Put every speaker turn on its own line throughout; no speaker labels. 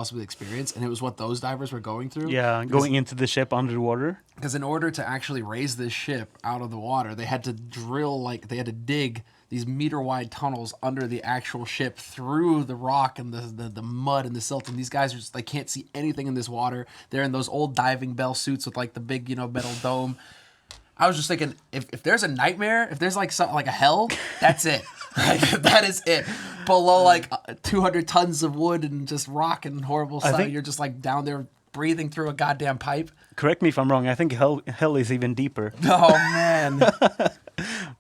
possibly experience, and it was what those divers were going through.
Yeah, going into the ship under the water.
Because in order to actually raise this ship out of the water, they had to they had to dig these meter-wide tunnels under the actual ship through the rock and the mud and the silt. And these guys are just, they can't see anything in this water. They're in those old diving bell suits with like the big, metal dome. I was just thinking, if there's a nightmare, if there's like something like a hell, that's it. Like, that is it. Below like 200 tons of wood and just rock and horrible stuff, you're just like down there breathing through a goddamn pipe.
Correct me if I'm wrong. I think hell is even deeper.
Oh man.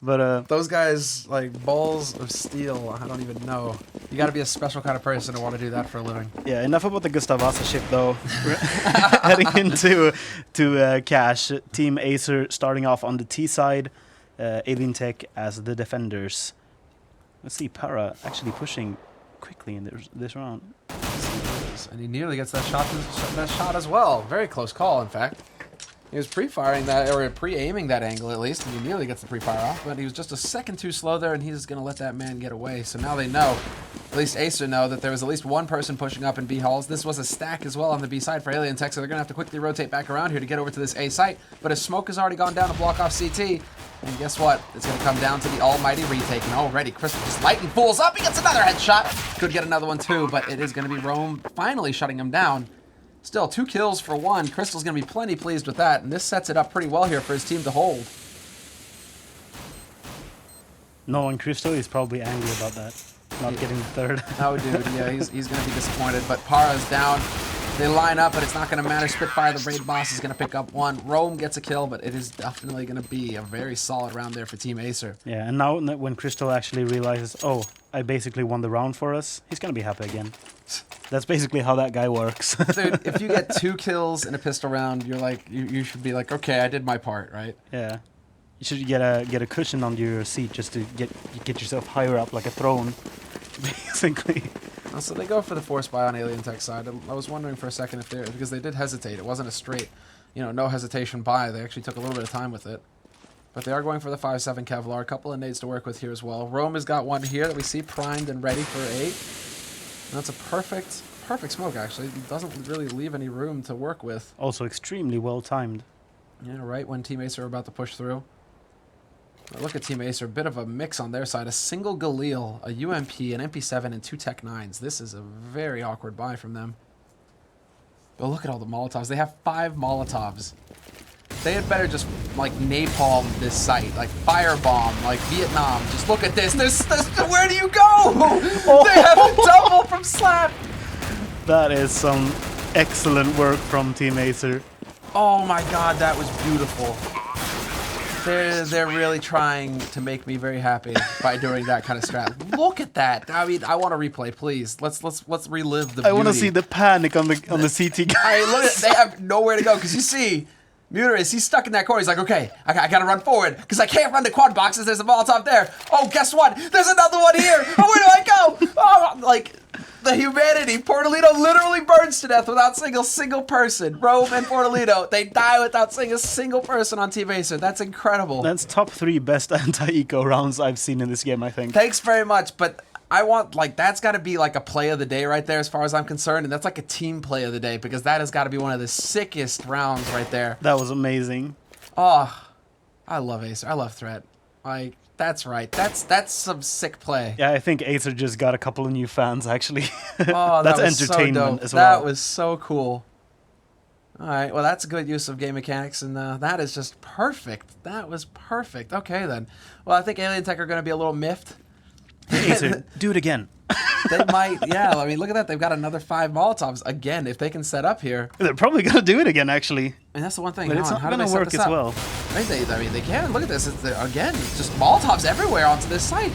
But
those guys, like balls of steel, I don't even know. You got to be a special kind of person to want to do that for a living.
Yeah, enough about the Gustav Vasa ship though. We're heading into Cash. Team Acer starting off on the T side, AlienTech as the defenders. Let's see, Para actually pushing quickly in this round.
And he nearly gets that shot as well. Very close call, in fact. He was pre-firing that, or pre-aiming that angle at least, and he nearly gets the pre-fire off, but he was just a second too slow there, and he's going to let that man get away. So now they know, at least Acer know, that there was at least one person pushing up in B halls. This was a stack as well on the B side for AlienTech, so they're going to have to quickly rotate back around here to get over to this A site. But his smoke has already gone down to block off CT, and guess what? It's going to come down to the almighty retake, and already Crystal just lighting fools up. He gets another headshot. Could get another one too, but it is going to be Rome finally shutting him down. Still, 2 kills for 1. Crystal's going to be plenty pleased with that, and this sets it up pretty well here for his team to hold.
No, and Crystal is probably angry about that, not getting the third.
Oh, dude, yeah, he's going to be disappointed, but Para's down. They line up, but it's not going to matter. Spitfire, the raid boss, is going to pick up 1. Rome gets a kill, but it is definitely going to be a very solid round there for Team Acer.
Yeah, and now when Crystal actually realizes, oh, I basically won the round for us, he's going to be happy again. That's basically how that guy works.
Dude, if you get 2 kills in a pistol round, you're like, you should be like, okay, I did my part, right?
Yeah. You should get a cushion under your seat just to get yourself higher up like a throne, basically.
So they go for the force buy on AlienTech side. I was wondering for a second if they're, because they did hesitate. It wasn't a straight, no hesitation buy. They actually took a little bit of time with it. But they are going for the 5.7 Kevlar. A couple of nades to work with here as well. Rome has got one here that we see primed and ready for 8. And that's a perfect smoke, actually. It doesn't really leave any room to work with.
Also extremely well timed.
Yeah, right when Team Acer are about to push through. Now look at Team Acer, a bit of a mix on their side. A single Galil, a UMP, an MP7, and 2 Tech 9s. This is a very awkward buy from them. But look at all the Molotovs. They have 5 Molotovs. They had better just, like, napalm this site. Like, firebomb, like Vietnam. Just look at this. Where do you go? Oh. They have a double from Slap.
That is some excellent work from Team Acer.
Oh my god, that was beautiful. They're really trying to make me very happy by doing that kind of strat. Look at that. I mean, I want to replay, please. Let's relive the beauty.
I want to see the panic on the CT guys.
Look at, they have nowhere to go because you see Muterus, he's stuck in that corner. He's like, okay, I gotta run forward because I can't run the quad boxes. There's a Molotov there. Oh, guess what? There's another one here. Oh, where do I go? Oh, like the humanity. Portolito literally burns to death without single person. Rome and Portolito, they die without a single person on Team Acer. That's incredible.
That's top 3 best anti-eco rounds I've seen in this game, I think.
Thanks very much, but I want, like, that's got to be like a play of the day right there as far as I'm concerned, and that's like a team play of the day because that has got to be one of the sickest rounds right there.
That was amazing.
Oh, I love Acer. I love Threat. Like, that's right. That's some sick play.
Yeah, I think Acer just got a couple of new fans, actually.
Oh,
that's
that was
entertainment
so
as well.
That was so cool. All right, well, that's a good use of game mechanics, and that is just perfect. That was perfect. Okay, then. Well, I think AlienTech are going to be a little miffed.
Acer, do it again.
They might, yeah. I mean, look at that. They've got another 5 Molotovs. Again, if they can set up here.
They're probably going to do it again, actually.
And that's the one thing.
But it's not going to work as well.
I mean, they can. Look at this. Again, it's just Molotovs everywhere onto this site.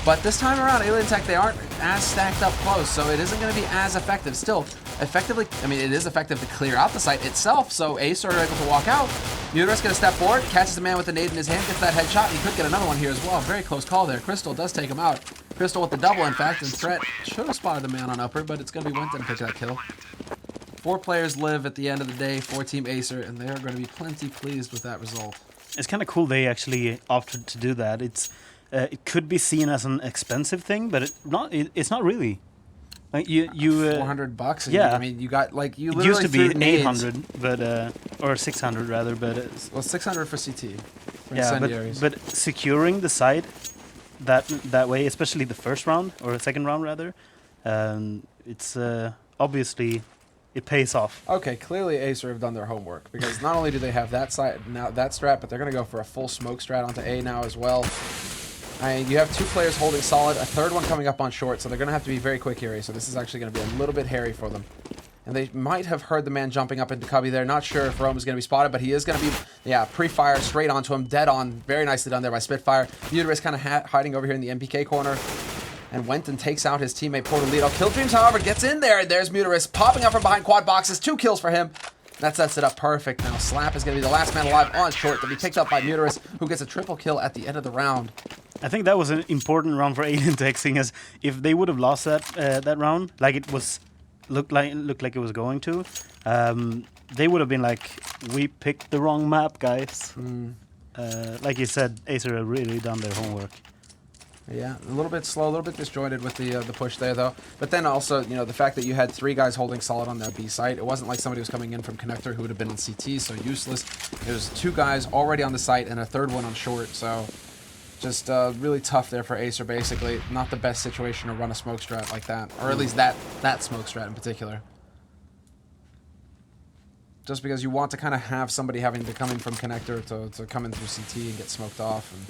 But this time around, AlienTech, they aren't as stacked up close, so it isn't going to be as effective. Still, effectively, I mean, it is effective to clear out the site itself, so Acer are able to walk out. Muterus going to step forward, catches the man with the nade in his hand, gets that headshot, and he could get another one here as well. Very close call there. Crystal does take him out. Crystal with the double, in fact, and Threat should have spotted the man on upper, but it's going to be Winton to pick that kill. 4 players live at the end of the day for Team Acer, and they are going to be plenty pleased with that result.
It's kind of cool they actually opted to do that. It could be seen as an expensive thing, but it's not really. Like you
$400. And
yeah.
I mean, you got like you.
It
Literally
used to be
threw nades.
800, but or 600 rather, but
Well, 600 for CT. For
yeah,
incendiaries.
but securing the side that way, especially the first round or second round rather, it's obviously it pays off.
Okay, clearly Acer have done their homework because not only do they have that side now that strat, but they're gonna go for a full smoke strat onto A now as well. I mean, you have 2 players holding solid, a third one coming up on short, so they're gonna have to be very quick here. So this is actually gonna be a little bit hairy for them. And they might have heard the man jumping up into cubby there. Not sure if Rome is going to be spotted, but he is going to be, yeah, pre-fire straight onto him, dead on. Very nicely done there by Spitfire. Uterus kind of hiding over here in the MPK corner. And went and takes out his teammate Portolito. Killdreams, however, gets in there. There's Muterus popping up from behind quad boxes. 2 kills for him. That sets it up perfect. Now Slap is going to be the last man alive on short to be picked up by Muterus, who gets a triple kill at the end of the round.
I think that was an important round for AlienTech, seeing as if they would have lost that round, like it was looked like it was going to, they would have been like, we picked the wrong map, guys. Like you said, Acer have really done their homework.
Yeah, a little bit slow, a little bit disjointed with the push there, though. But then also, you know, the fact that you had 3 guys holding solid on that B site, it wasn't like somebody was coming in from connector who would have been on CT, so useless. There's 2 guys already on the site and a third one on short, so just really tough there for Acer, basically. Not the best situation to run a smoke strat like that, or at least that smoke strat in particular. Just because you want to kind of have somebody having to come in from connector to come in through CT and get smoked off. And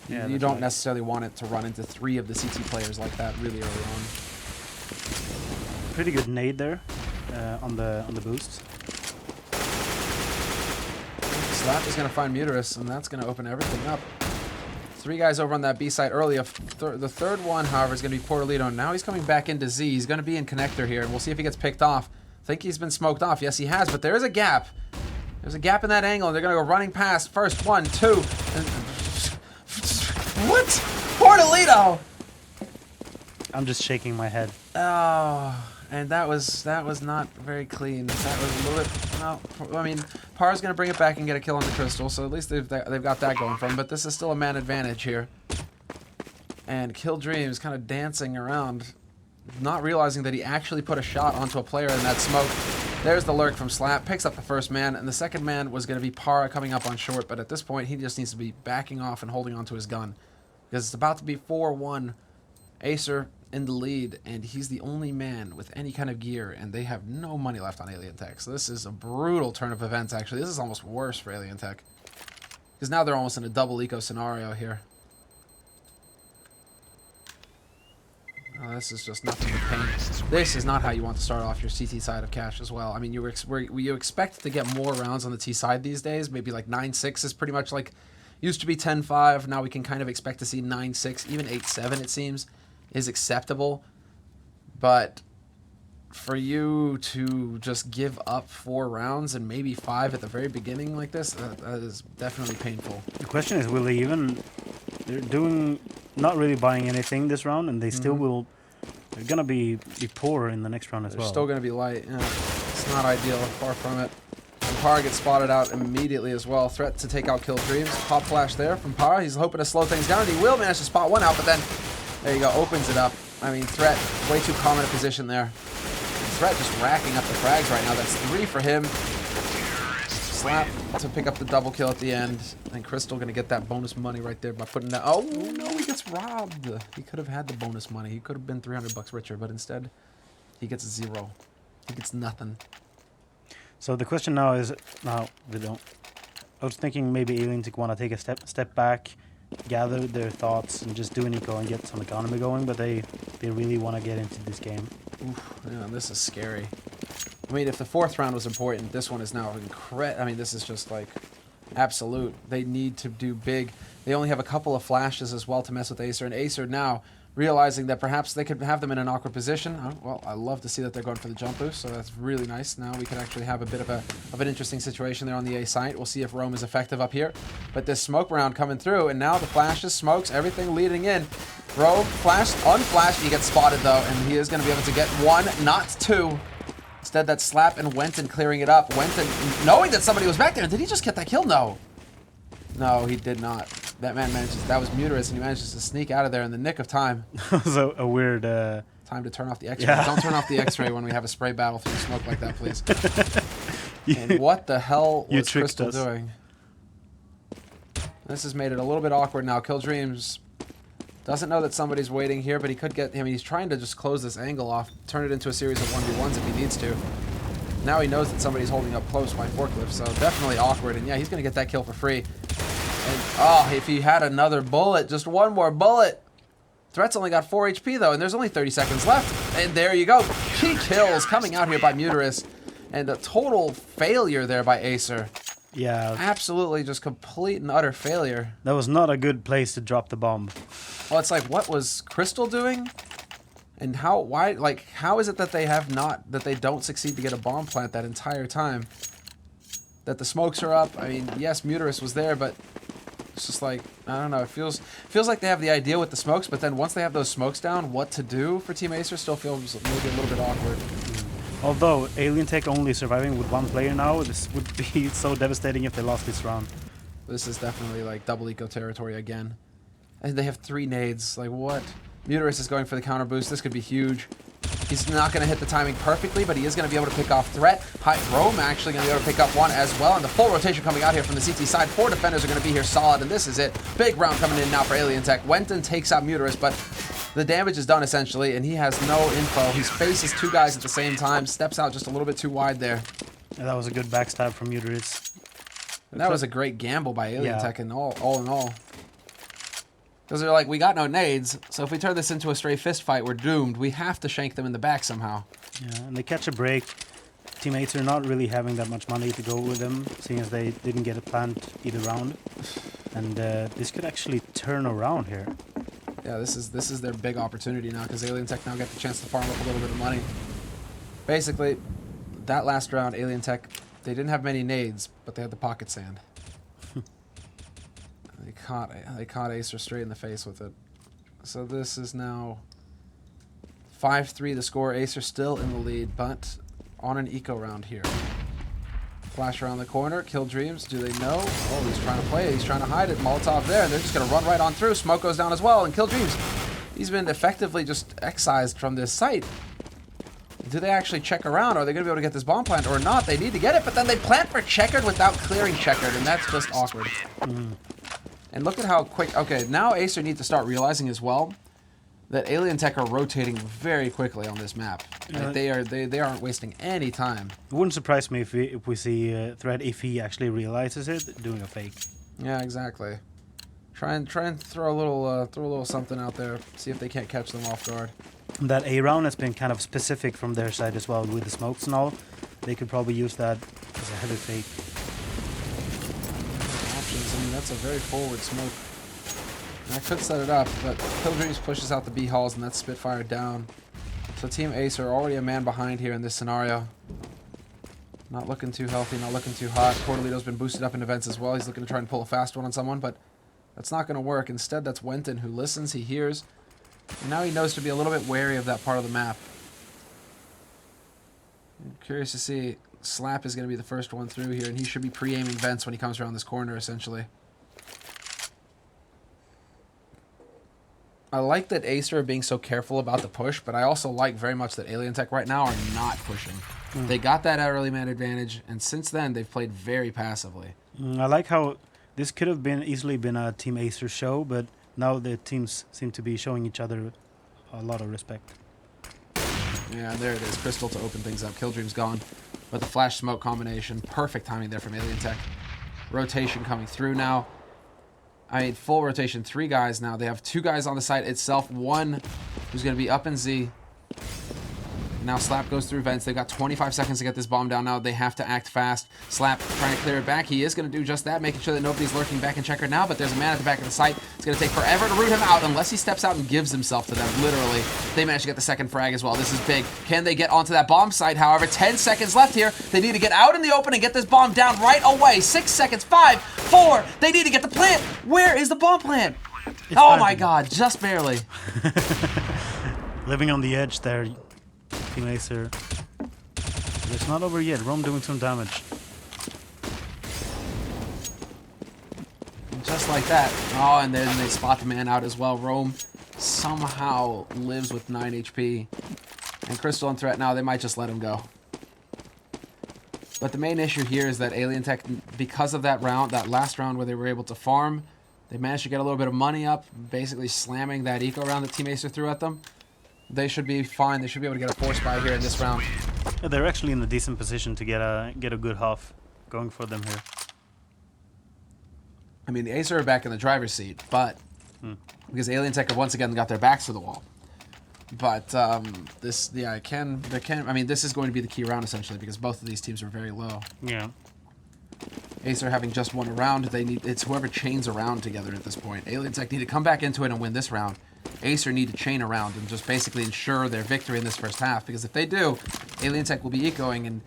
yeah,
you don't necessarily want it to run into 3 of the CT players like that really early on.
Pretty good nade there on the boost.
Slap is going to find Muterus, and that's going to open everything up. 3 guys over on that B side early. The third one, however, is going to be Portolito. Now he's coming back into Z. He's going to be in connector here, and we'll see if he gets picked off. I think he's been smoked off. Yes, he has, but there is a gap. There's a gap in that angle, and they're going to go running past. First, 1, 2. And what? Portolito!
I'm just shaking my head.
Oh, and that was not very clean. That was a little bit. Well, I mean, Par's gonna bring it back and get a kill on the crystal, so at least they've got that going for them. But this is still a man advantage here. And Killdreams kind of dancing around, not realizing that he actually put a shot onto a player in that smoke. There's the lurk from Slap, picks up the first man, and the second man was going to be Para coming up on short, but at this point he just needs to be backing off and holding onto his gun. Because it's about to be 4-1. Acer in the lead, and he's the only man with any kind of gear, and they have no money left on AlienTech. So this is a brutal turn of events, actually. This is almost worse for AlienTech. Because now they're almost in a double eco scenario here. Oh, this is just nothing but pain. This is not how you want to start off your CT side of cash as well. I mean, you expect to get more rounds on the T side these days. Maybe like 9-6 is pretty much like, used to be 10-5. Now we can kind of expect to see 9-6, even 8-7 it seems, is acceptable. But for you to just give up 4 rounds and maybe 5 at the very beginning like this, that is definitely painful.
The question is, will they even... They're doing... not really buying anything this round, and they still will... They're gonna be poor in the next round as well.
They're still gonna be light. Yeah, it's not ideal, far from it. And Para gets spotted out immediately as well. Threat to take out Killdreams. Pop flash there from Para. He's hoping to slow things down, and he will manage to spot one out, but then... There you go, opens it up. I mean, Threat, way too common a position there. Threat just racking up the frags right now. That's 3 for him. Slap to pick up the double kill at the end. And Crystal gonna get that bonus money right there by putting that. Oh no, he gets robbed. He could have had the bonus money. He could have been 300 bucks richer, but instead he gets 0. He gets nothing.
So the question now is, now we don't. I was thinking maybe AlienTech want to take a step back, gather their thoughts, and just do an eco and get some economy going. But they really want to get into this game.
Oof, yeah, this is scary. I mean, if the 4th round was important, this one is now incredible. I mean, this is just like absolute. They need to do big. They only have a couple of flashes as well to mess with Acer, and Acer now realizing that perhaps they could have them in an awkward position. Oh, well, I love to see that they're going for the jump boost, so that's really nice. Now we can actually have a bit of an interesting situation there on the A site. We'll see if Rome is effective up here. But this smoke round coming through, and now the flashes, smokes, everything leading in. Rome flashed, unflashed. He gets spotted though, and he is going to be able to get 1, not 2. Instead, that Slap and Wenton clearing it up. Wenton, knowing that somebody was back there, did he just get that kill? No. No, he did not. That man manages, that was Muterus, and he manages to sneak out of there in the nick of time.
That was a weird...
Time Time to turn off the X-ray.
Yeah.
Don't turn off the X-ray when we have a spray battle through smoke like that, please. And what the hell was Crystal doing? This has made it a little bit awkward now. Killdreams doesn't know that somebody's waiting here, but he could get... I mean, he's trying to just close this angle off, turn it into a series of 1v1s if he needs to. Now he knows that somebody's holding up close by forklift, so definitely awkward. And yeah, he's going to get that kill for free. And, oh, if he had another bullet, just one more bullet. Threat's only got 4 HP, though, and there's only 30 seconds left. And there you go. Key kills coming out here by Muterus. And a total failure there by Acer.
Yeah.
Absolutely just complete and utter failure.
That was not a good place to drop the bomb.
Well, it's like, what was Crystal doing? And how is it that they don't succeed to get a bomb plant that entire time? That the smokes are up. I mean, yes, Muterus was there, but it's just like, I don't know, it feels like they have the idea with the smokes, but then once they have those smokes down, what to do for Team Acer still feels maybe a little bit awkward.
Although AlienTech only surviving with 1 player now, this would be so devastating if they lost this round.
This is definitely like double eco territory again. And they have 3 nades. Like, what? Muterus is going for the counter boost. This could be huge. He's not going to hit the timing perfectly, but he is going to be able to pick off threat. Rome actually going to be able to pick up one as well. And the full rotation coming out here from the CT side. 4 defenders are going to be here solid, and this is it. Big round coming in now for AlienTech. Wenton takes out Muterus, but the damage is done essentially, and he has no info. He faces 2 guys at the same time. Steps out just a little bit too wide there.
Yeah, that was a good backstab from Muterus.
And that was a great gamble by AlienTech and all in all. Because they're like, we got no nades, so if we turn this into a straight fist fight, we're doomed. We have to shank them in the back somehow.
Yeah, and they catch a break. Teammates are not really having that much money to go with them, seeing as they didn't get a plant either round. And this could actually turn around here.
Yeah, this is their big opportunity now, because AlienTech now get the chance to farm up a little bit of money. Basically, that last round, AlienTech, they didn't have many nades, but they had the pocket sand. They caught Acer straight in the face with it. So this is now 5-3 the score. Acer still in the lead, but on an eco round here. Flash around the corner. Killdreams, do they know? Oh, he's trying to play it. He's trying to hide it. Molotov there, and they're just going to run right on through. Smoke goes down as well, and Killdreams, he's been effectively just excised from this site. Do they actually check around? Are they going to be able to get this bomb plant or not? They need to get it, but then they plant for Checkered without clearing Checkered, and that's just awkward. And look at how quick... Okay, now Acer needs to start realizing as well that AlienTech are rotating very quickly on this map. Like they aren't wasting any time.
It wouldn't surprise me if we see Thread, if he actually realizes it, doing a fake.
Yeah, exactly. Try and throw a little something out there. See if they can't catch them off guard.
That A round has been kind of specific from their side as well with the smokes and all. They could probably use that as a heavy fake.
Options. I mean, that's a very forward smoke. And I could set it up, but Killdreams pushes out the B halls and that's Spitfire down. So Team Acer already a man behind here in this scenario. Not looking too healthy, not looking too hot. Cordelito's been boosted up in events as well. He's looking to try and pull a fast one on someone, but that's not going to work. Instead, that's Wenton who listens, he hears, and now he knows to be a little bit wary of that part of the map. I'm curious to see. Slap is going to be the first one through here, and he should be pre-aiming vents when he comes around this corner, essentially. I like that Acer are being so careful about the push, but I also like very much that AlienTech right now are not pushing. They got that early man advantage, and since then, they've played very passively.
I like how this could have easily been a Team Acer show, but now the teams seem to be showing each other a lot of respect.
Yeah, there it is. Crystal to open things up. Killdream's gone. But the flash smoke combination, perfect timing there from AlienTech. Rotation coming through now. I mean, full rotation. 3 guys now. They have 2 guys on the site itself. 1 who's going to be up in Z. Now Slap goes through vents. They've got 25 seconds to get this bomb down now. They have to act fast. Slap trying to clear it back. He is going to do just that, making sure that nobody's lurking back in Checker now, but there's a man at the back of the site. It's going to take forever to root him out unless he steps out and gives himself to them, literally. They managed to get the second frag as well. This is big. Can they get onto that bomb site, however? 10 seconds left here. They need to get out in the open and get this bomb down right away. 6 seconds. 5, 4. They need to get the plant. Where is the bomb plant? Oh my god, just barely.
Living on the edge there. Team Acer. It's not over yet. Rome doing some damage.
Just like that. Oh, and then they spot the man out as well. Rome somehow lives with 9 HP. And Crystal and Threat now, they might just let him go. But the main issue here is that AlienTech, because of that round, that last round where they were able to farm, they managed to get a little bit of money up, basically slamming that eco round that Team Acer threw at them. They should be fine. They should be able to get a force buy here in this round.
Yeah, they're actually in a decent position to get a good half going for them here.
I mean, the Acer are back in the driver's seat, but because AlienTech have once again got their backs to the wall. But this, yeah, I mean, this is going to be the key round essentially because both of these teams are very low.
Yeah.
Acer having just won a round, it's whoever chains around together at this point. AlienTech need to come back into it and win this round. Acer need to chain around and just basically ensure their victory in this first half because if they do, AlienTech will be ecoing and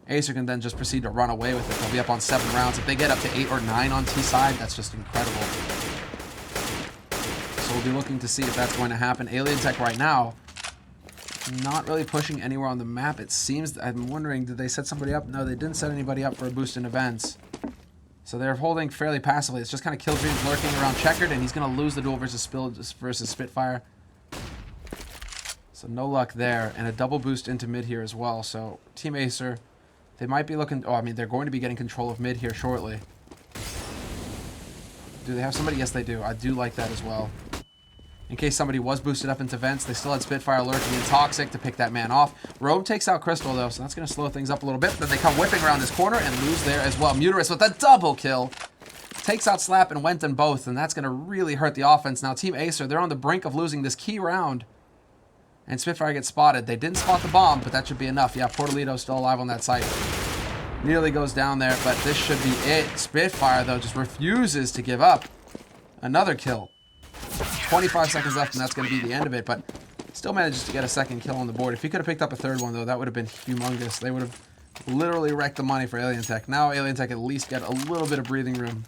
Acer can then just proceed to run away with it. They'll be up on 7 rounds. If they get up to 8 or 9 on T side, that's just incredible. So we'll be looking to see if that's going to happen. AlienTech right now, not really pushing anywhere on the map. It seems, I'm wondering, did they set somebody up? No, they didn't set anybody up for a boost in events. So they're holding fairly passively. It's just kind of Killdreams lurking around Checkered, and he's going to lose the duel versus Spitfire. So no luck there. And a double boost into mid here as well. So Team Acer, they might be looking... Oh, I mean, they're going to be getting control of mid here shortly. Do they have somebody? Yes, they do. I do like that as well. In case somebody was boosted up into vents, they still had Spitfire lurking and Toxic to pick that man off. Rogue takes out Crystal, though, so that's going to slow things up a little bit. Then they come whipping around this corner and lose there as well. Muterus with a double kill. Takes out Slap and Wenton both, and that's going to really hurt the offense. Now, Team Acer, they're on the brink of losing this key round. And Spitfire gets spotted. They didn't spot the bomb, but that should be enough. Yeah, Portalito's still alive on that site. Nearly goes down there, but this should be it. Spitfire, though, just refuses to give up. Another kill. 25 seconds left, and that's going to be the end of it, but still manages to get a second kill on the board. If he could have picked up a third one, though, that would have been humongous. They would have literally wrecked the money for AlienTech. Now AlienTech at least get a little bit of breathing room.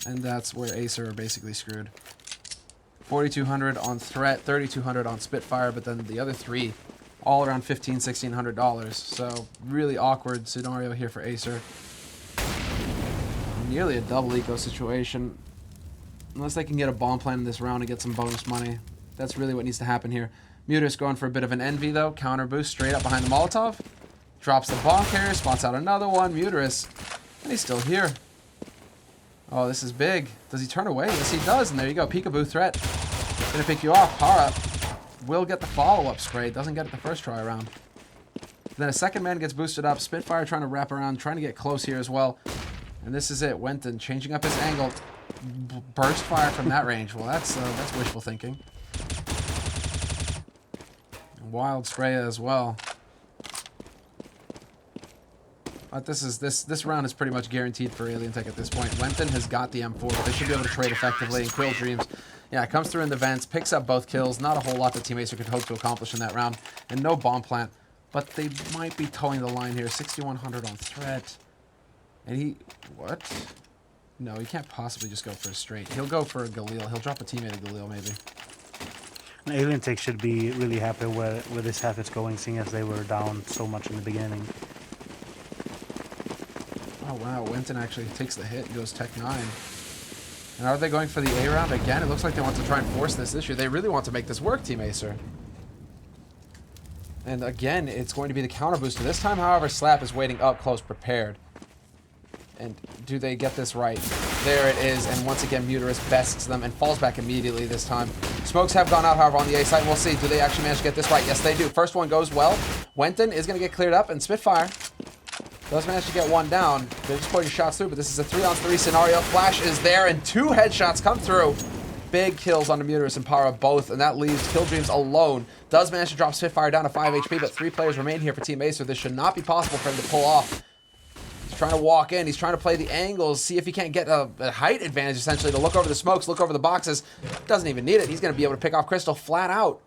And that's where Acer are basically screwed. 4,200 on Threat, 3,200 on Spitfire, but then the other three all around $1,500, $1,600. So really awkward scenario here for Acer. Nearly a double eco situation. Unless they can get a bomb plant in this round and get some bonus money. That's really what needs to happen here. Muterus going for a bit of an envy though. Counter boost straight up behind the Molotov. Drops the bomb carrier, spots out another one. Muterus. And he's still here. Oh, this is big. Does he turn away? Yes, he does. And there you go. Peekaboo Threat. Gonna pick you off. Para will get the follow-up spray. Doesn't get it the first try around. Then a second man gets boosted up. Spitfire trying to wrap around, trying to get close here as well. And this is it. Wenton changing up his angle. Burst fire from that range. Well, that's wishful thinking. Wild spray as well. But this round is pretty much guaranteed for AlienTech at this point. Wenton has got the M4, but they should be able to trade effectively. And Killdreams, yeah, comes through in the vents, picks up both kills. Not a whole lot that Team Acer could hope to accomplish in that round. And no bomb plant. But they might be towing the line here. 6,100 on Threat. And he... What? No, he can't possibly just go for a straight. He'll go for a Galil. He'll drop a teammate of Galil, maybe.
AlienTech should be really happy where this half is going, seeing as they were down so much in the beginning.
Oh, wow. Wenton actually takes the hit and goes Tech 9. And are they going for the A round again? It looks like they want to try and force this issue. They really want to make this work, Team Acer. And again, it's going to be the counter booster. This time, however, Slap is waiting up close prepared. And do they get this right? There it is, and once again, Muterus bests them and falls back immediately this time. Smokes have gone out, however, on the A side. We'll see. Do they actually manage to get this right? Yes, they do. First one goes well. Wenton is going to get cleared up, and Spitfire does manage to get one down. They're just putting shots through, but this is a 3-on-3 scenario. Flash is there, and 2 headshots come through. Big kills on the Muterus and Para both, and that leaves Killdreams alone. Does manage to drop Spitfire down to 5 HP, but 3 players remain here for Team Acer. This should not be possible for him to pull off. He's trying to walk in. He's trying to play the angles, see if he can't get a height advantage, essentially, to look over the smokes, look over the boxes. Doesn't even need it. He's going to be able to pick off Crystal flat out.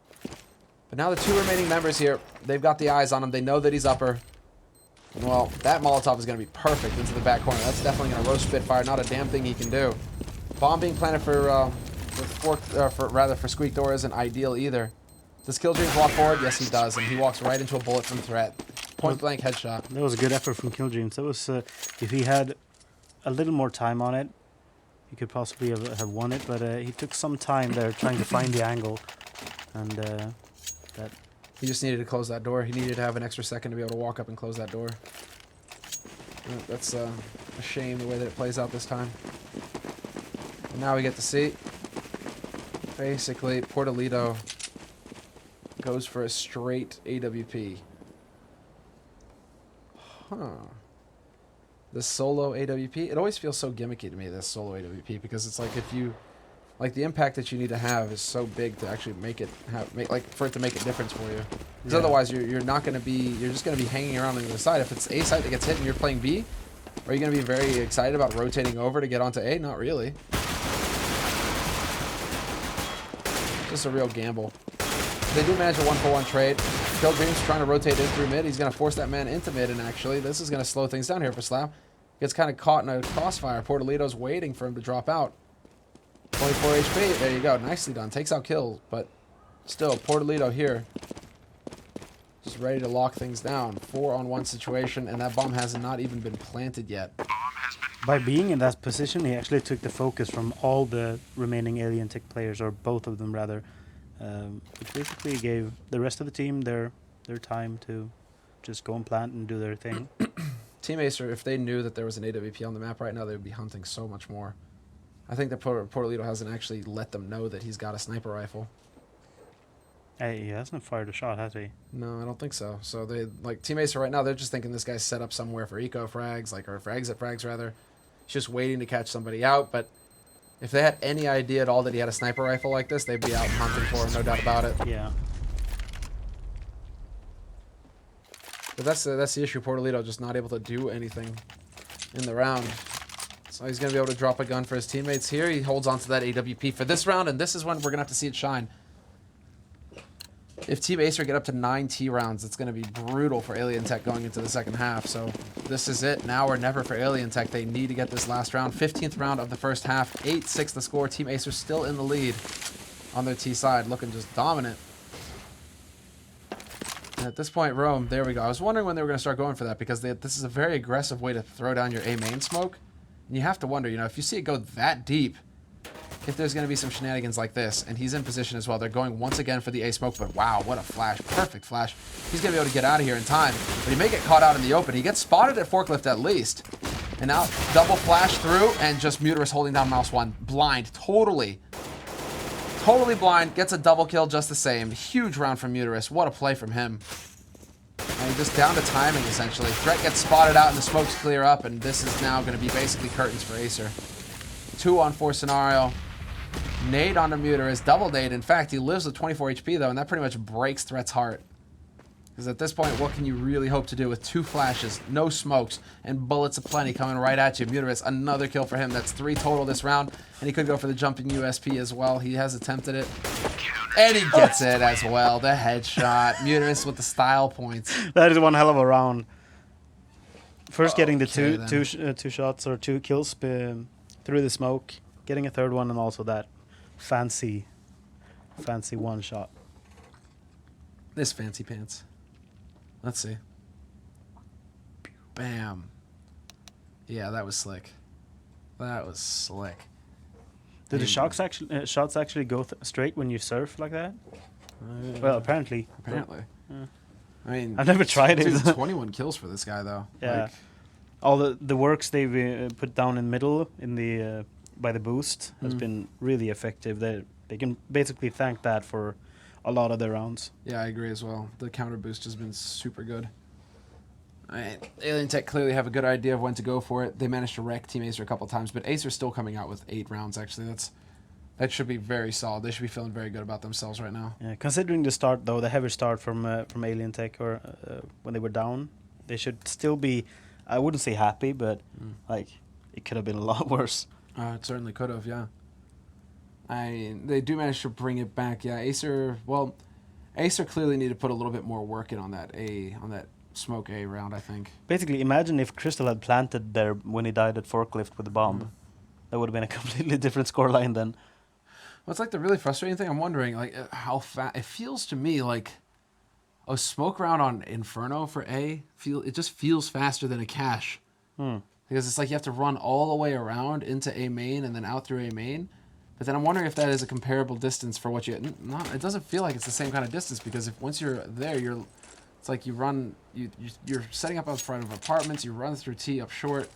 But now the 2 remaining members here, they've got the eyes on him. They know that he's upper. Well, that Molotov is going to be perfect into the back corner. That's definitely going to roast Spitfire. Not a damn thing he can do. Bomb being planted for Squeak Door isn't ideal either. Does Killdreams walk forward? Yes, he does, and he walks right into a bullet from Threat. Point blank headshot.
That was a good effort from Killdreams. That was if he had a little more time on it, he could possibly have won it, but he took some time there trying to find the angle, and that.
He just needed to close that door. He needed to have an extra second to be able to walk up and close that door. That's a shame the way that it plays out this time. And now we get to see, basically, Portolito goes for a straight AWP. Huh. This solo AWP, it always feels so gimmicky to me, this solo AWP, because it's like if you, like the impact that you need to have is so big to actually make it, like for it to make a difference for you. Because otherwise you're not going to be, you're just going to be hanging around on the other side. If it's A site that gets hit and you're playing B, are you going to be very excited about rotating over to get onto A? Not really. Just a real gamble. They do manage a 1-for-1 trade. Kill Dream's trying to rotate in through mid. He's going to force that man into mid, and actually, this is going to slow things down here for Slap. Gets kind of caught in a crossfire. Portolito's waiting for him to drop out. 24 HP. There you go. Nicely done. Takes out kills, but still, Portolito here. Just ready to lock things down. 4-on-1 situation, and that bomb has not even been planted yet.
By being in that position, he actually took the focus from all the remaining AlienTech players, or both of them rather. Which basically gave the rest of the team their time to just go and plant and do their thing.
Team Acer, if they knew that there was an AWP on the map right now, they would be hunting so much more. I think that Portolito hasn't actually let them know that he's got a sniper rifle.
Hey, he hasn't fired a shot, has he?
No, I don't think so. So they, like, Team Acer right now, they're just thinking this guy's set up somewhere for eco frags, like, or for exit frags rather. He's just waiting to catch somebody out, but if they had any idea at all that he had a sniper rifle like this, they'd be out hunting for him, no doubt about it.
Yeah.
But that's the issue. Portolito just not able to do anything in the round. So he's going to be able to drop a gun for his teammates here. He holds on to that AWP for this round, and this is when we're going to have to see it shine. If Team Acer get up to 9 T rounds, it's going to be brutal for AlienTech going into the second half. So this is it. Now or never for AlienTech. They need to get this last round. 15th round of the first half. 8-6 the score. Team Acer still in the lead on their T side, looking just dominant. And at this point, Rome, there we go. I was wondering when they were going to start going for that, because this is a very aggressive way to throw down your A main smoke. And you have to wonder, you know, if you see it go that deep, if there's going to be some shenanigans like this, and he's in position as well. They're going once again for the A smoke, but wow, what a flash. Perfect flash. He's going to be able to get out of here in time, but he may get caught out in the open. He gets spotted at forklift at least. And now double flash through, and just Muterus holding down mouse 1. Blind, totally blind. Gets a double kill just the same. Huge round from Muterus. What a play from him. And just down to timing, essentially. Threat gets spotted out, and the smokes clear up, and this is now going to be basically curtains for Acer. 2-on-4 scenario. Nade onto Muterus, double nade. In fact, he lives with 24 HP though, and that pretty much breaks Threat's heart. Because at this point, what can you really hope to do with 2 flashes, no smokes, and bullets aplenty coming right at you? Muterus, another kill for him. That's 3 total this round, and he could go for the jumping USP as well. He has attempted it, and he gets it as well. The headshot. Muterus with the style points.
That is one hell of a round. First getting the
Okay,
two shots or 2 kills through the smoke, getting a third one, and also that fancy one shot.
This fancy pants. Let's see. Bam. Yeah, that was slick. That was slick.
Do the shots actually go straight when you surf like that? Well, apparently.
Apparently.
Yeah.
I mean,
I've never tried it.
Dude, 21 kills for this guy though.
Yeah.
Like,
All the works they've put down in middle in the by the boost has been really effective. They can basically thank that for a lot of their rounds.
yeah, I agree as well. The counter boost has been super good. AlienTech clearly have a good idea of when to go for it. They managed to wreck Team Acer a couple times, but Acer's still coming out with 8 rounds actually. That should be very solid. They should be feeling very good about themselves right now.
Yeah, considering the start though, the heavy start from AlienTech, or when they were down, they should still be. I wouldn't say happy, but like it could have been a lot worse.
It certainly could have, yeah. They do manage to bring it back, yeah. Acer clearly need to put a little bit more work in on that smoke A round, I think.
Basically, imagine if Crystal had planted there when he died at forklift with the bomb. That would have been a completely different scoreline then.
Well, it's like the really frustrating thing. I'm wondering, like, how fast it feels to me like a smoke round on Inferno for A. It just feels faster than a cache. because it's like you have to run all the way around into A main and then out through A main. But then I'm wondering if that is a comparable distance for what you... It doesn't feel like it's the same kind of distance, because if once you're there, it's like you run... You're setting up out front of apartments, you run through T up short.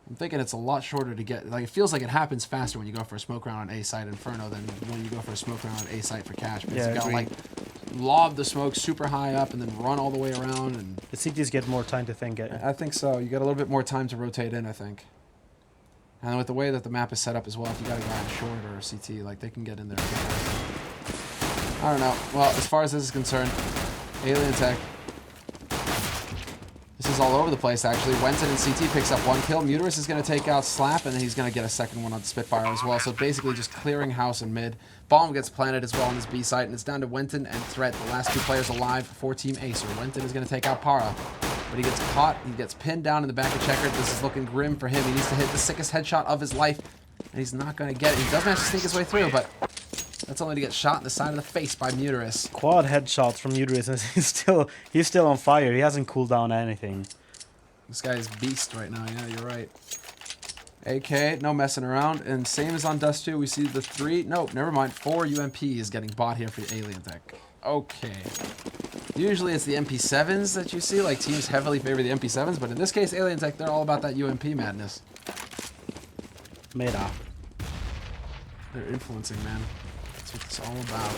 I'm thinking it's a lot shorter to get... Like, it feels like it happens faster when you go for a smoke round on A site Inferno than when you go for a smoke round on A site for Cash. Because
Yeah,
you gotta, like, lob the smoke super high up and then run all the way around. And
The CTs get more time to think.
I think so. You got a little bit more time to rotate in, I think. And with the way that the map is set up as well, if you got a guy in short or a CT, like, they can get in there. I don't know. Well, as far as this is concerned, AlienTech. This is all over the place, actually. Wenton and CT picks up 1 kill. Muterus is going to take out Slap, and then he's going to get a second one on the Spitfire as well. So basically just clearing house and mid. Bomb gets planted as well on this B site, and it's down to Wenton and Threat, the last 2 players alive for Team Acer. Wenton is going to take out Para, but he gets caught. He gets pinned down in the back of Checker. This is looking grim for him. He needs to hit the sickest headshot of his life, and he's not going to get it. He does manage to sneak his way through, but that's only to get shot in the side of the face by Muterus.
Quad headshots from Muterus, and he's still on fire. He hasn't cooled down anything.
This guy is beast right now. Yeah, you're right. AK, no messing around. And same as on Dust 2, we see the 3... Nope, never mind. 4 UMP is getting bought here for the AlienTech. Okay. Usually it's the MP7s that you see. Like, teams heavily favor the MP7s. But in this case, AlienTech, they're all about that UMP madness.
Meta.
They're influencing, man. That's what it's all about.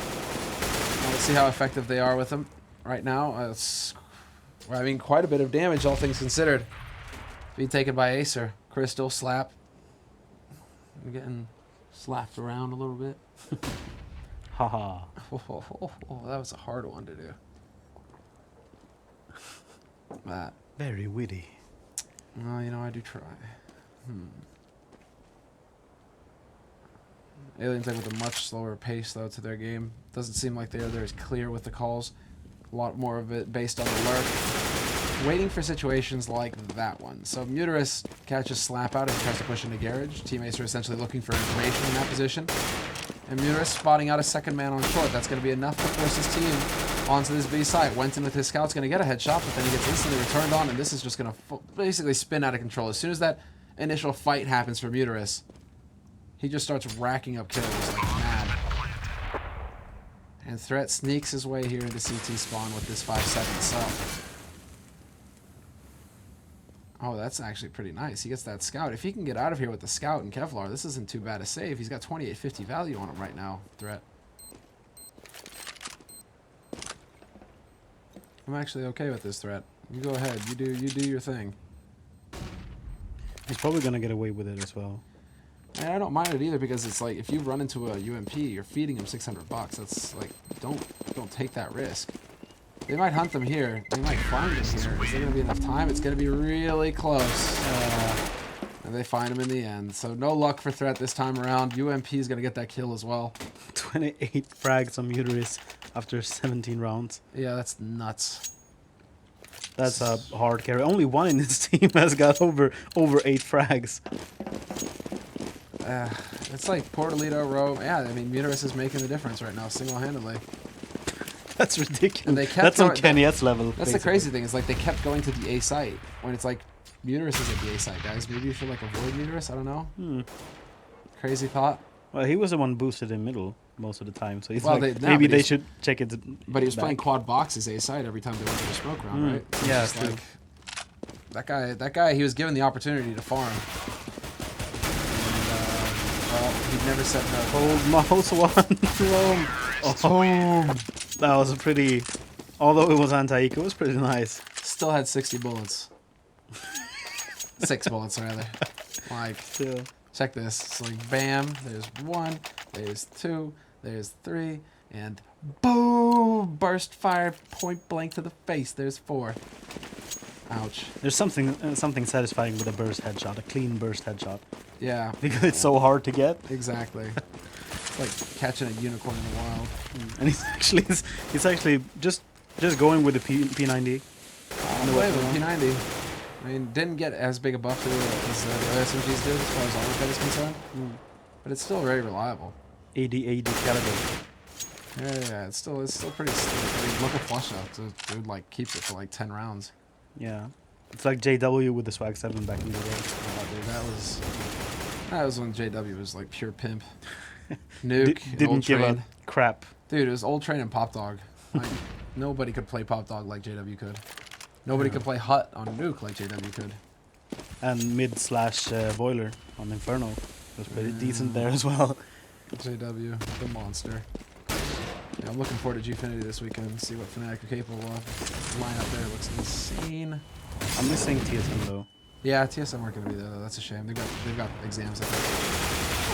Now, let's see how effective they are with them right now. I mean, quite a bit of damage, all things considered. Being taken by Acer. Crystal, Slap. I'm getting slapped around a little bit.
Haha.
That was a hard one to do. That.
Very witty.
Well, you know, I do try. AlienTech with a much slower pace, though, to their game. Doesn't seem like they're as clear with the calls. A lot more of it based on the lurk. Waiting for situations like that one. So Muterus catches Slap out as he tries to push into Garage. Team Acer essentially looking for information in that position. And Muterus spotting out a second man on short. That's going to be enough to force his team onto this B site. Wenton with his scout's going to get a headshot, but then he gets instantly returned on, and this is just going to basically spin out of control. As soon as that initial fight happens for Muterus, he just starts racking up kills like mad. And Threat sneaks his way here into CT spawn with this 5-7. So, oh, that's actually pretty nice. He gets that scout. If he can get out of here with the scout and Kevlar, this isn't too bad a save. He's got 2850 value on him right now, Threat. I'm actually okay with this, Threat. You go ahead. You do your thing.
He's probably gonna get away with it as well.
And I don't mind it either, because it's like if you run into a UMP, you're feeding him $600. That's like don't take that risk. They might hunt them here. They might find him here. Is there gonna be enough time? It's gonna be really close. And they find him in the end. So no luck for Threat this time around. UMP is gonna get that kill as well.
28 frags on Muterus after 17 rounds.
Yeah, that's nuts.
That's a hard carry. Only one in this team has got over 8 frags.
It's like Portalito, Rowe. Yeah, I mean, Muterus is making the difference right now, single-handedly.
That's ridiculous.
And they kept
that's on Kenny S level.
That's the crazy thing, is like they kept going to the A site when it's like Muterus is at the A site, guys. Maybe you should like avoid Muterus. I don't know. Crazy thought.
Well, he was the one boosted in middle most of the time, so he's
Well,
like,
they-
maybe
but
they
he's-
should check it.
But he was
back.
playing quad boxes A site every time they went to a smoke round, right? It's
Yeah,
just
true.
like that guy, he was given the opportunity to farm. And, well, he'd never said no.
Oh, mouse one. Oh, that was a pretty. Although it was anti-eco, it was pretty nice.
Still had 60 bullets. 6 bullets, rather. Like,
Still.
check this. It's like, bam, there's 1, there's 2, there's 3, and boom! Burst fire, point blank to the face. There's 4. Ouch.
There's something satisfying with a burst headshot, a clean burst headshot,
Yeah,
because it's so hard to get.
exactly. It's like catching a unicorn in the wild.
And he's actually just going with the P90.
On the way with P90. I mean, didn't get as big a buff to it as the other SMGs did as far as armor is concerned, but it's still very reliable.
80 caliber.
Yeah, it's still pretty slick. I mean, look at flush out. Dude, like, keeps it for like 10 rounds.
Yeah. It's like JW with the Swag 7 back in the day.
dude. That was when JW was like pure pimp. Nuke,
Didn't
Old
give
Train.
a crap.
Dude, it was Old Train and Pop Dog. Like, nobody could play Pop Dog like JW could. Nobody could play Hut on Nuke like JW could.
And mid/boiler on Inferno was pretty decent there as well.
JW, the monster. Yeah, I'm looking forward to Gfinity this weekend. See what Fnatic are capable of. The lineup there looks insane.
I'm missing TSM though.
Yeah, TSM aren't going to be there though. That's a shame. They've got exams. I think.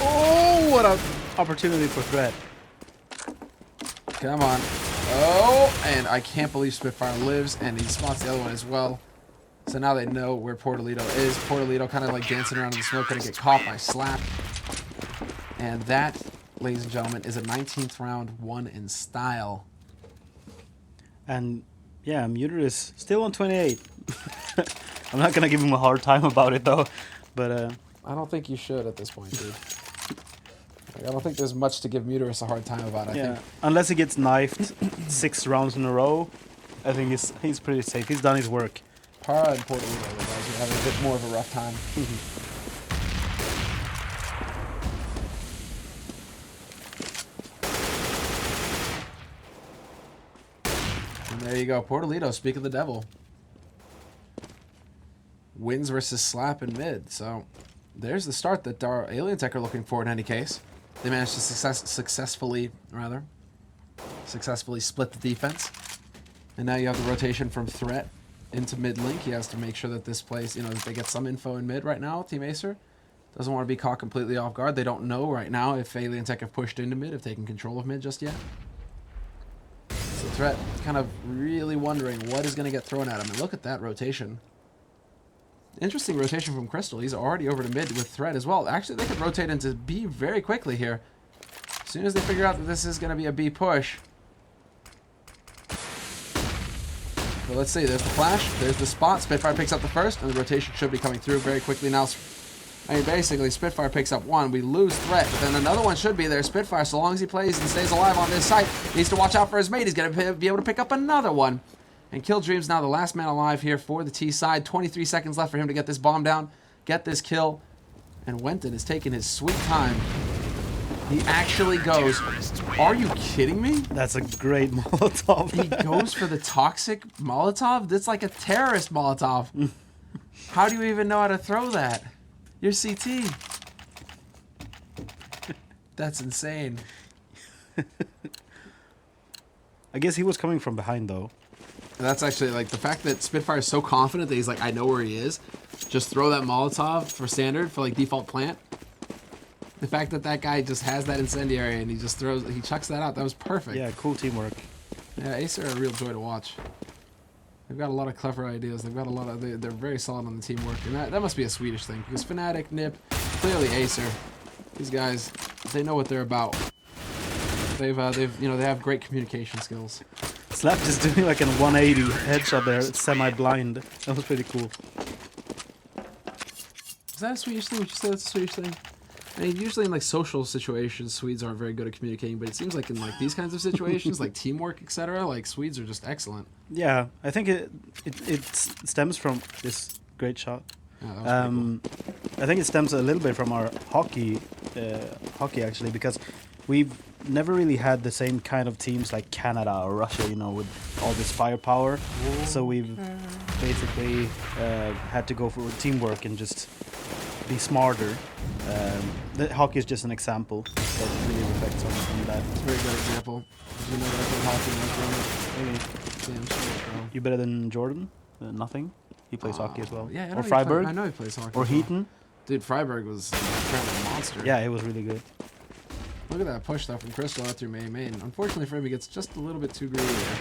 Oh, what an opportunity for threat.
Come on. Oh, and I can't believe Spitfire lives, and he spots the other one as well. So now they know where Portolito is. Portolito kind of like dancing around in the smoke, going to get caught by Slap. And that, ladies and gentlemen, is a 19th round won in style.
And yeah, Muter is still on 28. I'm not gonna give him a hard time about it though, but
I don't think you should at this point, dude. Like, I don't think there's much to give Muterus a hard time about. I think
unless he gets knifed 6 rounds in a row, I think he's pretty safe. He's done his work.
Para and Portolito, the guys are having a bit more of a rough time. And there you go, Portolito, speak of the devil. Wins versus Slap in mid. So there's the start that our AlienTech are looking for in any case. They managed to successfully split the defense. And now you have the rotation from Threat into mid link. He has to make sure that this place, that they get some info in mid right now. Team Acer doesn't want to be caught completely off guard. They don't know right now if AlienTech have pushed into mid, have taken control of mid just yet. So Threat kind of really wondering what is going to get thrown at him. And look at that rotation. Interesting rotation from Crystal. He's already over to mid with Threat as well. Actually, they could rotate into B very quickly here. As soon as they figure out that this is going to be a B push. But let's see. There's the flash. There's the spot. Spitfire picks up the first, and the rotation should be coming through very quickly now. I mean, basically, Spitfire picks up one. We lose Threat, but then another one should be there. Spitfire, so long as he plays and stays alive on this site, needs to watch out for his mate. He's going to be able to pick up another one. And Kill Dream's now the last man alive here for the T side. 23 seconds left for him to get this bomb down, get this kill. And Wenton is taking his sweet time. He actually goes, are you kidding me?
That's a great Molotov.
He goes for the toxic Molotov? That's like a terrorist Molotov. How do you even know how to throw that? You're CT. That's insane.
I guess he was coming from behind though.
That's actually, like, the fact that Spitfire is so confident that he's like, I know where he is. Just throw that Molotov for standard, for, like, default plant. The fact that that guy just has that incendiary and he just he chucks that out, that was perfect.
Yeah, cool teamwork.
Yeah, Acer are a real joy to watch. They've got a lot of clever ideas. They've got a lot of, they're very solid on the teamwork. And that must be a Swedish thing, because Fnatic, Nip, clearly Acer. These guys, they know what they're about. They have great communication skills.
Slap just doing like a 180 headshot there, semi-blind. That was pretty cool.
Is that a Swedish thing? Would you say that's a Swedish thing? I mean, usually in like social situations, Swedes aren't very good at communicating, but it seems like in like these kinds of situations, like teamwork, etc., like Swedes are just excellent.
Yeah, I think it stems from this great shot.
Yeah, that was pretty cool.
I think it stems a little bit from our hockey actually, because we've never really had the same kind of teams like Canada or Russia, with all this firepower. So we've basically had to go for teamwork and just be smarter. The hockey is just an example that really reflects on that.
It's a very good example. Did you know that I played hockey in my Damn straight, bro.
You better than Jordan? Nothing? He plays hockey as well.
Yeah,
or Freiburg?
I know he plays hockey.
Or Heaton?
Dude, Freiburg was apparently a monster.
Yeah, it was really good.
Look at that push though from Crystal out through main. Unfortunately for him, he gets just a little bit too greedy there.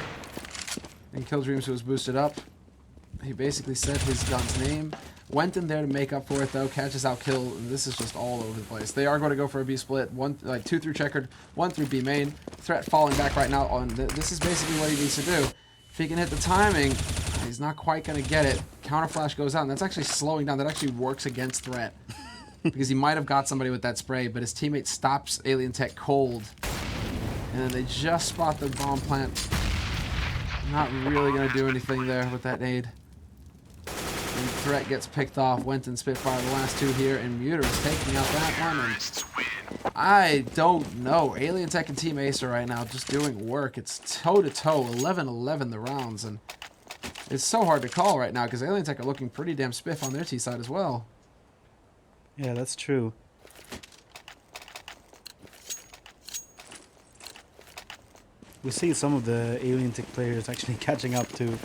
And Killdreams, who was boosted up, he basically said his gun's name. Went in there to make up for it though, catches out Kill, and this is just all over the place. They are going to go for a B split, two through checkered, one through B main. Threat falling back right now on this is basically what he needs to do. If he can hit the timing, he's not quite going to get it. Counter flash goes out, and that's actually slowing down. That actually works against Threat. Because he might have got somebody with that spray, but his teammate stops AlienTech cold. And then they just spot the bomb plant. Not really going to do anything there with that nade. And Threat gets picked off. Wenton Spitfire, the last two here, and Muter is taking out that one. And I don't know. AlienTech and Team Acer right now just doing work. It's toe-to-toe, 11-11 the rounds, and it's so hard to call right now because AlienTech are looking pretty damn spiff on their T side as well.
Yeah, that's true. We see some of the AlienTech players actually catching up to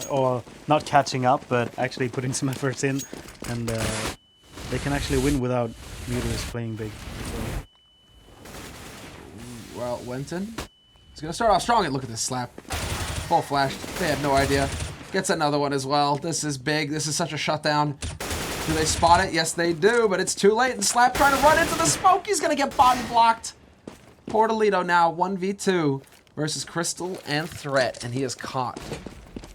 or not catching up, but actually putting some efforts in, and they can actually win without Muterus playing big.
Well, Wenton is going to start off strong, and look at this slap. Full flash. They had no idea. Gets another one as well. This is big. This is such a shutdown. Do they spot it? Yes, they do, but it's too late, and Slap trying to run into the smoke. He's going to get body blocked. Portolito now 1v2 versus Crystal and Threat, and he is caught.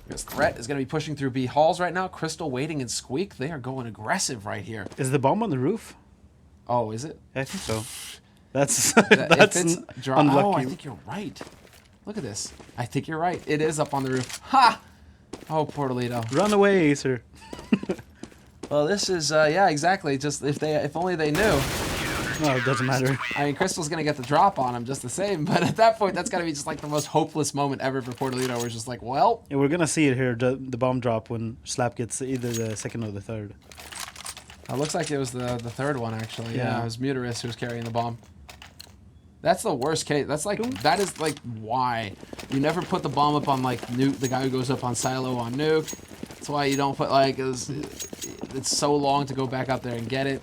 Because Threat is going to be pushing through B halls right now. Crystal waiting and Squeak. They are going aggressive right here.
Is the bomb on the roof?
Oh, is it?
I think so. That's unlucky.
Oh, I think you're right. Look at this. I think you're right. It is up on the roof. Ha! Oh, Portolito.
Run away, Acer.
Well, this is, yeah, exactly. Just if only they knew.
No, it doesn't matter.
I mean, Crystal's going to get the drop on him just the same, but at that point, that's got to be just like the most hopeless moment ever for Portolito, where it's just like, well.
Yeah, we're going to see it here, the bomb drop, when Slap gets either the second or the third.
It looks like it was the third one, actually. Yeah, it was Muterus who was carrying the bomb. That's the worst case. That's like, that is like why. You never put the bomb up on like Nuke, the guy who goes up on Silo on Nuke. That's why you don't put like, it's so long to go back up there and get it.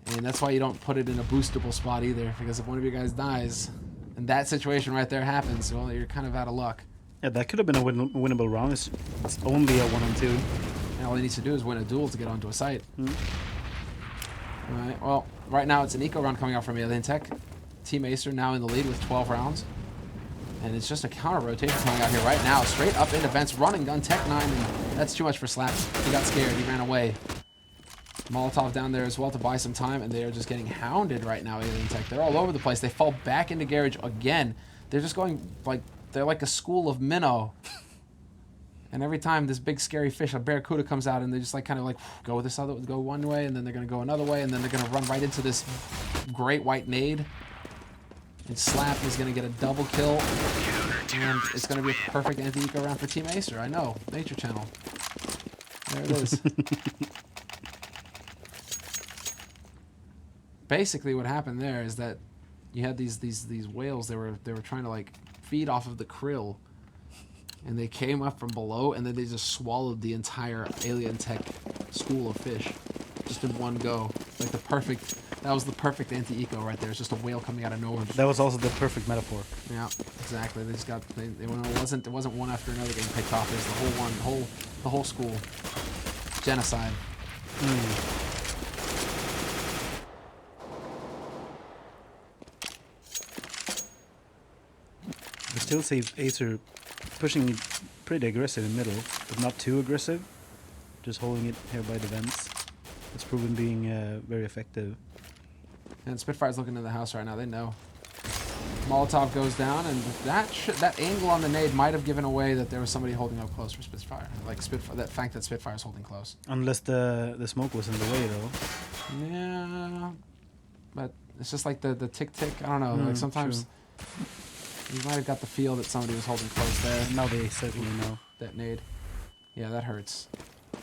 And that's why you don't put it in a boostable spot either, because if one of your guys dies, and that situation right there happens, well, you're kind of out of luck.
Yeah, that could have been a winnable round. It's only a 1-on-2.
And all he needs to do is win a duel to get onto a site. Alright, well, right now it's an eco round coming out from AlienTech. Team Acer now in the lead with 12 rounds. And it's just a counter rotation coming out here right now. Straight up into vents, running gun, Tech 9, and that's too much for Slap. He got scared, he ran away. Molotov down there as well to buy some time, and they are just getting hounded right now, AlienTech. They're all over the place. They fall back into garage again. They're just going like, they're like a school of minnow. And every time this big scary fish, a barracuda, comes out, and they just like kind of like go this other, go one way, and then they're gonna go another way, and then they're gonna run right into this great white nade. And Slap is gonna get a double kill, and it's gonna be a perfect anti-eco round for Team Acer. I know, Nature Channel. There it is. Basically, what happened there is that you had these whales. They were trying to like feed off of the krill, and they came up from below, and then they just swallowed the entire AlienTech school of fish, just in one go. Like the perfect. That was the perfect anti-eco right there. It's just a whale coming out of nowhere.
That was also the perfect metaphor.
Yeah, exactly. They just got. It wasn't one after another getting picked off. It was the whole one, the whole school. Genocide.
We still see Acer pushing pretty aggressive in middle, but not too aggressive. Just holding it here by the vents. It's proven being very effective.
And Spitfire's looking in the house right now. They know. Molotov goes down, and that angle on the nade might have given away that there was somebody holding up close for Spitfire. Like that fact that Spitfire's holding close.
Unless the smoke was in the way, though.
Yeah, but it's just like the tick tick. I don't know. Like sometimes you might have got the feel that somebody was holding close there.
Now they certainly know.
That nade. Yeah, that hurts.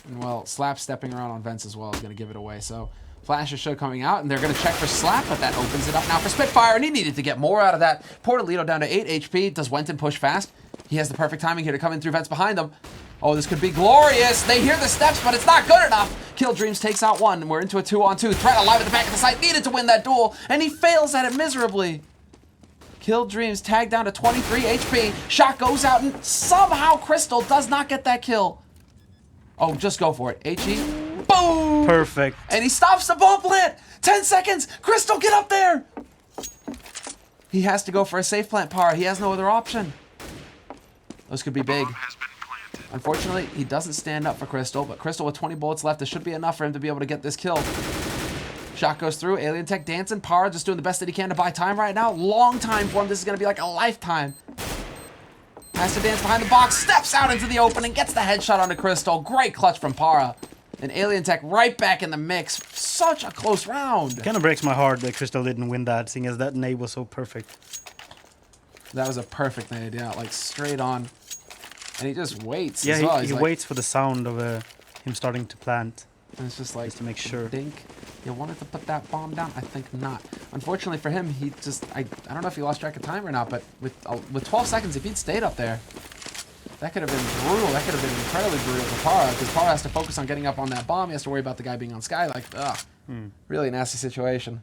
And well, Slap stepping around on vents as well is going to give it away. So flashes show coming out, and they're going to check for Slap, but that opens it up now for Spitfire, and he needed to get more out of that. Portolito down to 8 HP. Does Wenton push fast? He has the perfect timing here to come in through vents behind them. Oh, this could be glorious. They hear the steps, but it's not good enough. Kill Dreams takes out one, and we're into a 2-on-2. Threat alive at the back of the site, needed to win that duel, and he fails at it miserably. Kill Dreams tagged down to 23 HP. Shot goes out, and somehow Crystal does not get that kill. Oh, just go for it. HE. Boom!
Perfect.
And he stops the bomb plant. 10 seconds. Crystal, get up there. He has to go for a safe plant power. He has no other option. Those could be big. Unfortunately, he doesn't stand up for Crystal, but Crystal with 20 bullets left, this should be enough for him to be able to get this kill. Shot goes through. AlienTech dancing. Power just doing the best that he can to buy time right now. Long time for him. This is going to be like a lifetime. Has to dance behind the box. Steps out into the open and gets the headshot onto Crystal. Great clutch from Para. And AlienTech right back in the mix. Such a close round.
Kind of breaks my heart that Crystal didn't win that, seeing as that nade was so perfect.
That was a perfect nade, yeah, like straight on. And he just waits
Yeah,
as well.
he
Like,
waits for the sound of him starting to plant.
and it's just like,
Just to make sure.
Think you wanted to put that bomb down? I think not. Unfortunately for him, he just, I don't know if he lost track of time or not, but with 12 seconds, if he'd stayed up there, that could have been brutal. That could have been incredibly brutal for Para, because Para has to focus on getting up on that bomb. He has to worry about the guy being on Sky. Like, ugh. Really nasty situation.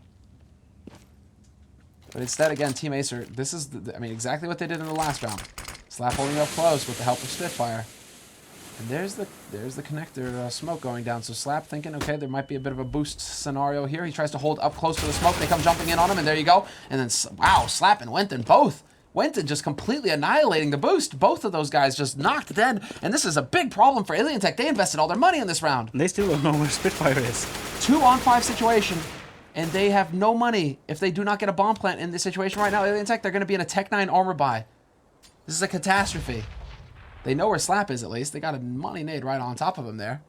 But instead, again, Team Acer, this is, I mean, exactly what they did in the last round. Slap holding up close with the help of Spitfire. And there's the connector smoke going down. So Slap thinking, okay, there might be a bit of a boost scenario here. He tries to hold up close to the smoke. They come jumping in on him, and there you go. And then, wow, Slap and Wenton both. Wenton just completely annihilating the boost. Both of those guys just knocked dead. And this is a big problem for AlienTech. They invested all their money in this round.
And they still don't know where Spitfire is.
2-on-5 situation. And they have no money if they do not get a bomb plant in this situation right now. AlienTech, they're going to be in a Tech 9 armor buy. This is a catastrophe. They know where Slap is, at least. They got a money nade right on top of him there.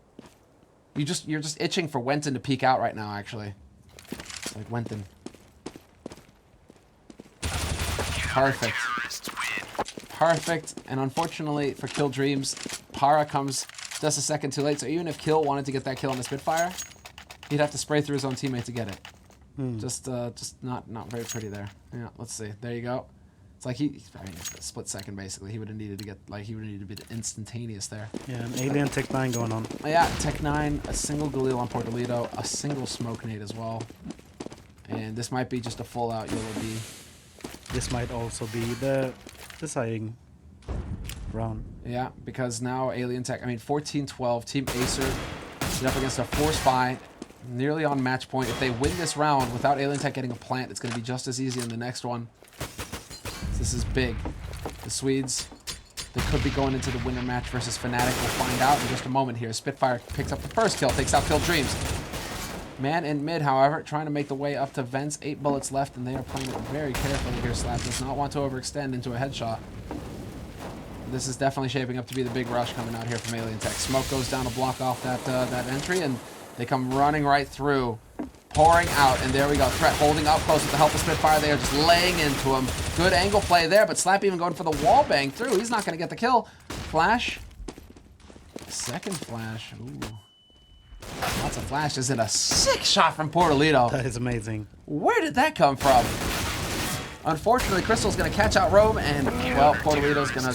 You're just itching for Wenton to peek out right now, actually. Like Wenton. Perfect. Perfect. And unfortunately for Kill Dreams, Para comes just a second too late. So even if Kill wanted to get that kill on the Spitfire, he'd have to spray through his own teammate to get it. Just not very pretty there. Yeah, let's see. There you go. It's like I mean, a split second basically. He would have needed to get, like, he would have needed to be instantaneous there.
Yeah, an Alien Tech 9 going on.
Yeah, Tech 9, a single Galil on Portolito, a single smoke nade as well. And this might be just a full out YOLO B.
This might also be the deciding round.
Yeah, because now AlienTech, I mean, 14-12, Team Acer is up against a Force Buy, nearly on match point. If they win this round without AlienTech getting a plant, it's going to be just as easy in the next one. This is big. The Swedes, they could be going into the winner match versus Fnatic. We'll find out in just a moment here. Spitfire picks up the first kill, takes out Kill Dreams. Man in mid, however, trying to make the way up to Vents. 8 bullets left, and they are playing it very carefully here. Slap does not want to overextend into a headshot. This is definitely shaping up to be the big rush coming out here from AlienTech. Smoke goes down to block off that entry, and they come running right through. Pouring out, and there we go. Threat holding up close with the help of Spitfire. They are just laying into him. Good angle play there, but Slap even going for the wall bang through. He's not going to get the kill. Flash. Second flash. Ooh. Lots of flashes and a sick shot from Portolito.
That is amazing.
Where did that come from? Unfortunately, Crystal's going to catch out Rome, and, well, Portolito's going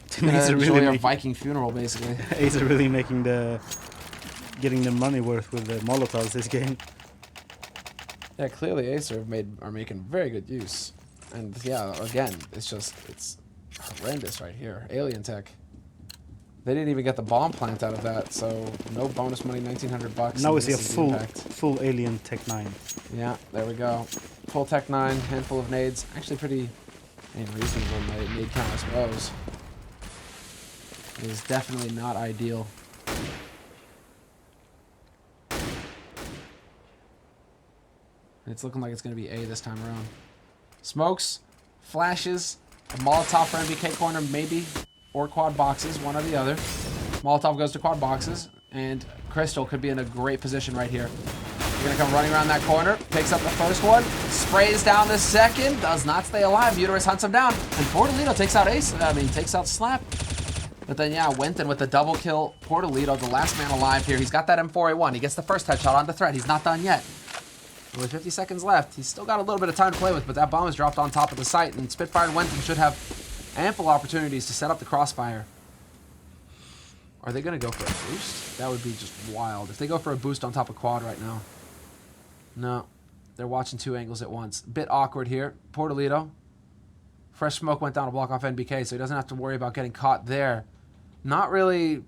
to enjoy a Viking funeral, basically.
Acer really getting the money worth with the Molotovs this game.
Yeah, clearly Acer are making very good use. And yeah, again, it's horrendous right here. AlienTech. They didn't even get the bomb plant out of that, so no bonus money, 1,900 bucks.
Now we see a full Alien Tech 9.
Yeah, there we go. Full Tech 9, handful of nades. Actually pretty reasonable nade count, I suppose. It is definitely not ideal. It's looking like it's going to be A this time around. Smokes, flashes, a Molotov for MBK corner, maybe, or quad boxes, one or the other. Molotov goes to quad boxes, and Crystal could be in a great position right here. They're going to come running around that corner, picks up the first one, sprays down the second, does not stay alive. Uterus hunts him down, and Portolito takes out takes out Slap. But then, yeah, Wenton with the double kill. Portolito, the last man alive here. He's got that M4A1. He gets the first headshot on the threat. He's not done yet. With 50 seconds left, he's still got a little bit of time to play with, but that bomb is dropped on top of the site, and Spitfire and Wenton should have ample opportunities to set up the crossfire. Are they going to go for a boost? That would be just wild. If they go for a boost on top of quad right now. No. They're watching two angles at once. Bit awkward here. Portolito. Fresh smoke went down to block off NBK, so he doesn't have to worry about getting caught there. Not really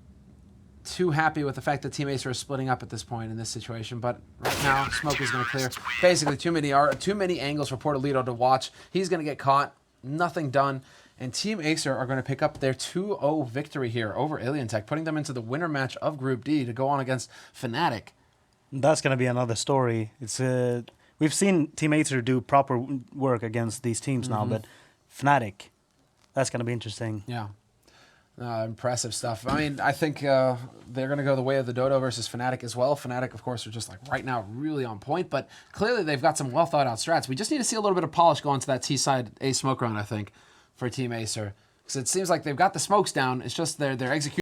too happy with the fact that Team Acer is splitting up at this point in this situation, but right now, smoke is going to clear. Basically, too many angles for Portolito to watch. He's going to get caught. Nothing done. And Team Acer are going to pick up their 2-0 victory here over AlienTech, putting them into the winner match of Group D to go on against Fnatic.
That's going to be another story. It's we've seen Team Acer do proper work against these teams now, but Fnatic, that's going to be interesting.
Yeah. Impressive stuff. I mean, I think they're going to go the way of the Dodo versus Fnatic as well. Fnatic, of course, are just like right now really on point, but clearly they've got some well thought out strats. We just need to see a little bit of polish go into that T-side A smoke run, I think, for Team Acer. Because it seems like they've got the smokes down. It's just their execution